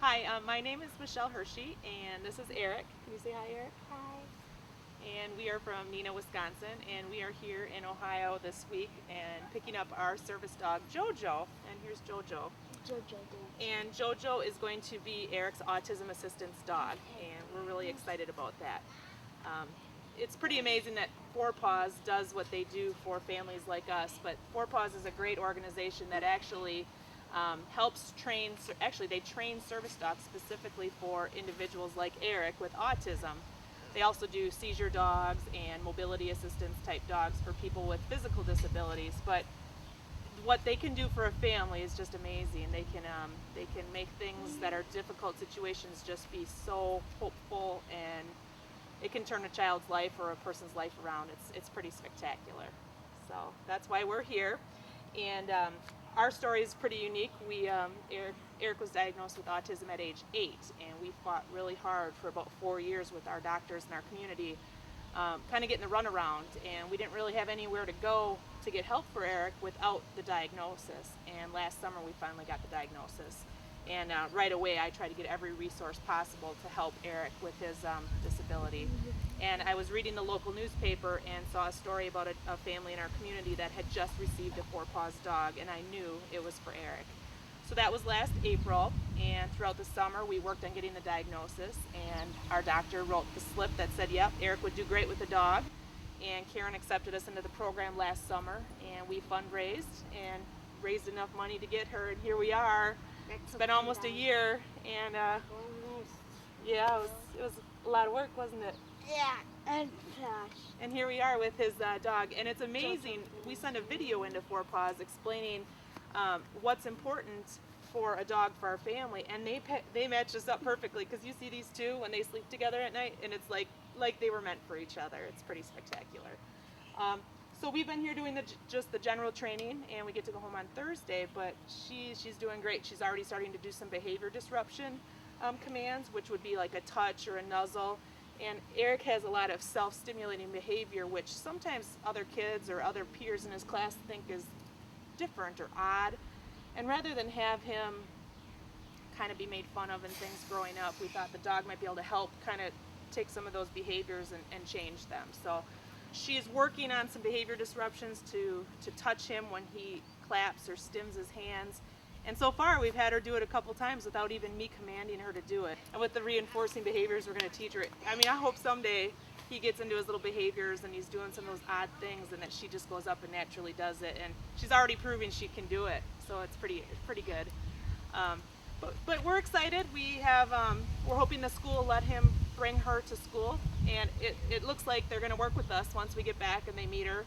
Hi, my name is Michelle Hershey, and this is Eric. Can you say hi, Eric? Hi. And we are from Neenah, Wisconsin, and we are here in Ohio this week and picking up our service dog, Jojo. And here's Jojo. Jojo dance. And Jojo is going to be Eric's autism assistance dog, and we're really excited about that. Um, it's pretty amazing that Four Paws does what they do for families like us, but Four Paws is a great organization that actually helps train, actually they train service dogs specifically for individuals like Eric with autism. They also do seizure dogs and mobility assistance type dogs for people with physical disabilities, but what they can do for a family is just amazing. They can make things that are difficult situations just be so hopeful, and it can turn a child's life or a person's life around. It's pretty spectacular. So that's why we're here. And our story is pretty unique. Eric was diagnosed with autism at age 8, and we fought really hard for about 4 years with our doctors in our community, kind of getting the runaround. And we didn't really have anywhere to go to get help for Eric without the diagnosis. And last summer we finally got the diagnosis. And right away I tried to get every resource possible to help Eric with his disability. And I was reading the local newspaper and saw a story about a family in our community that had just received a Four Paws dog, and I knew it was for Eric. So that was last April, and throughout the summer we worked on getting the diagnosis, and our doctor wrote the slip that said, yep, Eric would do great with the dog. And Karen accepted us into the program last summer, and we fundraised and raised enough money to get her, and here we are. It's been almost a year, and yeah, it was a lot of work, wasn't it? Yeah, and Josh. And here we are with his dog, and it's amazing. We sent a video into Four Paws explaining what's important for a dog for our family, and they match us up perfectly, because you see these two when they sleep together at night, and it's like they were meant for each other. It's pretty spectacular. So we've been here doing just the general training, and we get to go home on Thursday, but she's doing great. She's already starting to do some behavior disruption commands, which would be like a touch or a nuzzle. And Eric has a lot of self-stimulating behavior, which sometimes other kids or other peers in his class think is different or odd. And rather than have him kind of be made fun of and things growing up, we thought the dog might be able to help kind of take some of those behaviors and change them. So she's working on some behavior disruptions to touch him when he claps or stims his hands. And so far we've had her do it a couple times without even me commanding her to do it. And with the reinforcing behaviors we're going to teach her, I mean, I hope someday he gets into his little behaviors and he's doing some of those odd things, and that she just goes up and naturally does it. And she's already proving she can do it, so it's pretty good. But we're excited. We're hoping the school will let him bring her to school, and it looks like they're going to work with us once we get back and they meet her.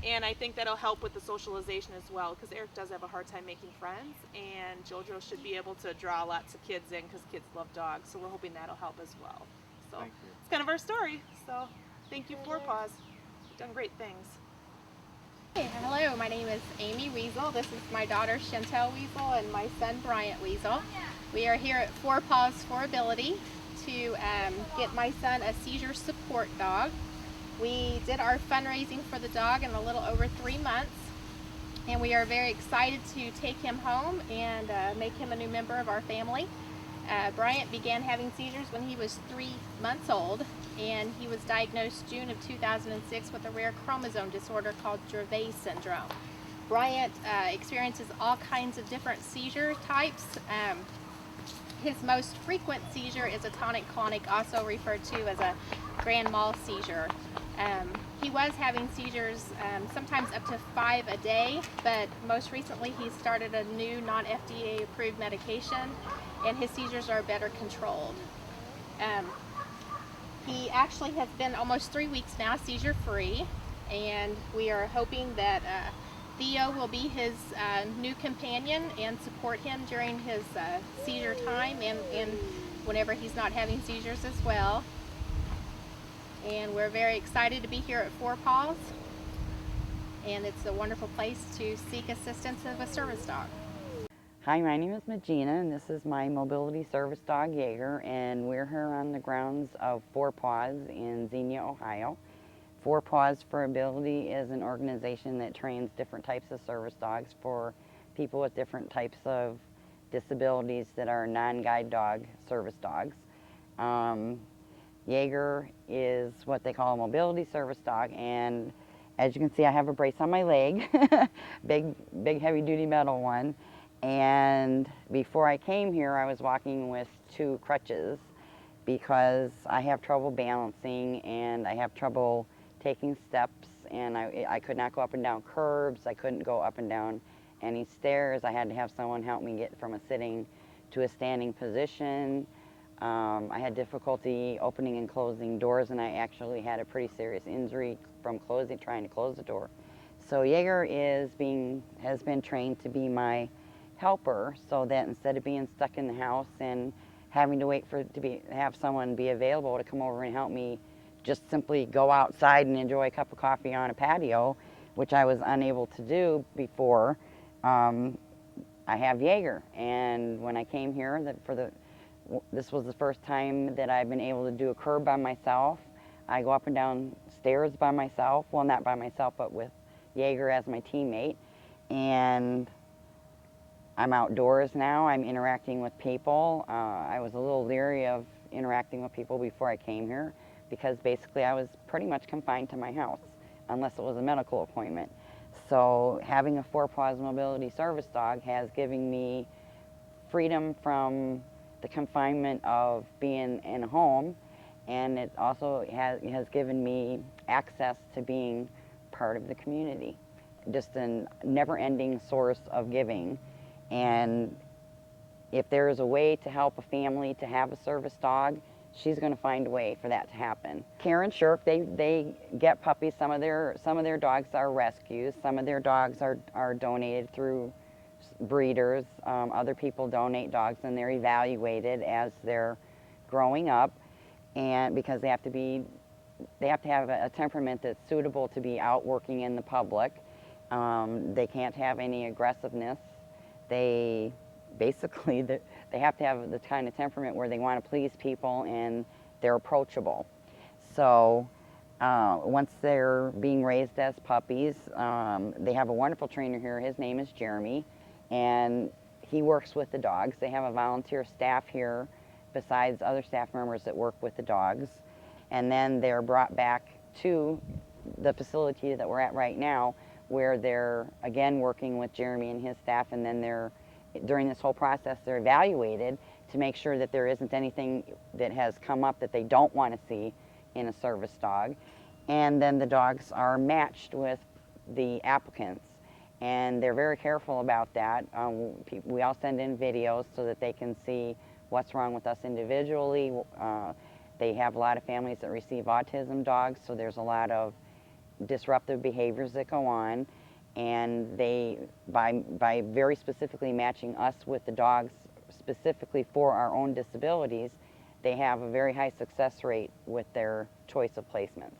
And I think that'll help with the socialization as well, because Eric does have a hard time making friends, and JoJo should be able to draw lots of kids in, because kids love dogs, so we're hoping that'll help as well. So it's kind of our story. So thank you, Four Paws. You've done great things. Hey, hello, my name is Amy Weasel. This is my daughter Chantel Weasel and my son Bryant Weasel. We are here at Four Paws For Ability to get my son a seizure support dog. We did our fundraising for the dog in a little over 3 months, and we are very excited to take him home and make him a new member of our family. Bryant began having seizures when he was 3 months old, and he was diagnosed June of 2006 with a rare chromosome disorder called Dravet syndrome. Bryant experiences all kinds of different seizure types. His most frequent seizure is a tonic-clonic, also referred to as a grand mal seizure. He was having seizures sometimes up to 5 a day, but most recently he started a new non-FDA approved medication, and his seizures are better controlled. He actually has been almost 3 weeks now seizure free, and we are hoping that Theo will be his new companion and support him during his seizure time and whenever he's not having seizures as well. And we're very excited to be here at Four Paws, and it's a wonderful place to seek assistance of a service dog. Hi, my name is Magina, and this is my mobility service dog, Jaeger, and we're here on the grounds of Four Paws in Xenia, Ohio. Four Paws for Ability is an organization that trains different types of service dogs for people with different types of disabilities that are non-guide dog service dogs. Jaeger is what they call a mobility service dog, and as you can see, I have a brace on my leg, big heavy duty metal one. And before I came here, I was walking with 2 crutches because I have trouble balancing and I have trouble taking steps, and I could not go up and down curbs. I couldn't go up and down any stairs. I had to have someone help me get from a sitting to a standing position. I had difficulty opening and closing doors, and I actually had a pretty serious injury from trying to close the door. So Jaeger has been trained to be my helper, so that instead of being stuck in the house and having to wait have someone be available to come over and help me just simply go outside and enjoy a cup of coffee on a patio, which I was unable to do before, I have Jaeger. And when I came here, this was the first time that I've been able to do a curb by myself. I go up and down stairs by myself. Well, not by myself, but with Jaeger as my teammate. And I'm outdoors now. I'm interacting with people. I was a little leery of interacting with people before I came here because basically I was pretty much confined to my house unless it was a medical appointment. So having a 4-Paws mobility service dog has given me freedom from the confinement of being in a home, and it also has given me access to being part of the community. Just a never-ending source of giving. And if there is a way to help a family to have a service dog, she's going to find a way for that to happen. Karen Shirk, they get puppies. Some of their dogs are rescues. Some of their dogs are donated through breeders. Other people donate dogs, and they're evaluated as they're growing up, and because they have to have a temperament that's suitable to be out working in the public. They can't have any aggressiveness. They basically they have to have the kind of temperament where they want to please people and they're approachable. So once they're being raised as puppies, they have a wonderful trainer here. His name is Jeremy, and he works with the dogs. They have a volunteer staff here besides other staff members that work with the dogs. And then they're brought back to the facility that we're at right now, where they're again working with Jeremy and his staff, and then during this whole process they're evaluated to make sure that there isn't anything that has come up that they don't want to see in a service dog. And then the dogs are matched with the applicants, and they're very careful about that. We all send in videos so that they can see what's wrong with us individually. They have a lot of families that receive autism dogs, so there's a lot of disruptive behaviors that go on, and by very specifically matching us with the dogs specifically for our own disabilities, they have a very high success rate with their choice of placements.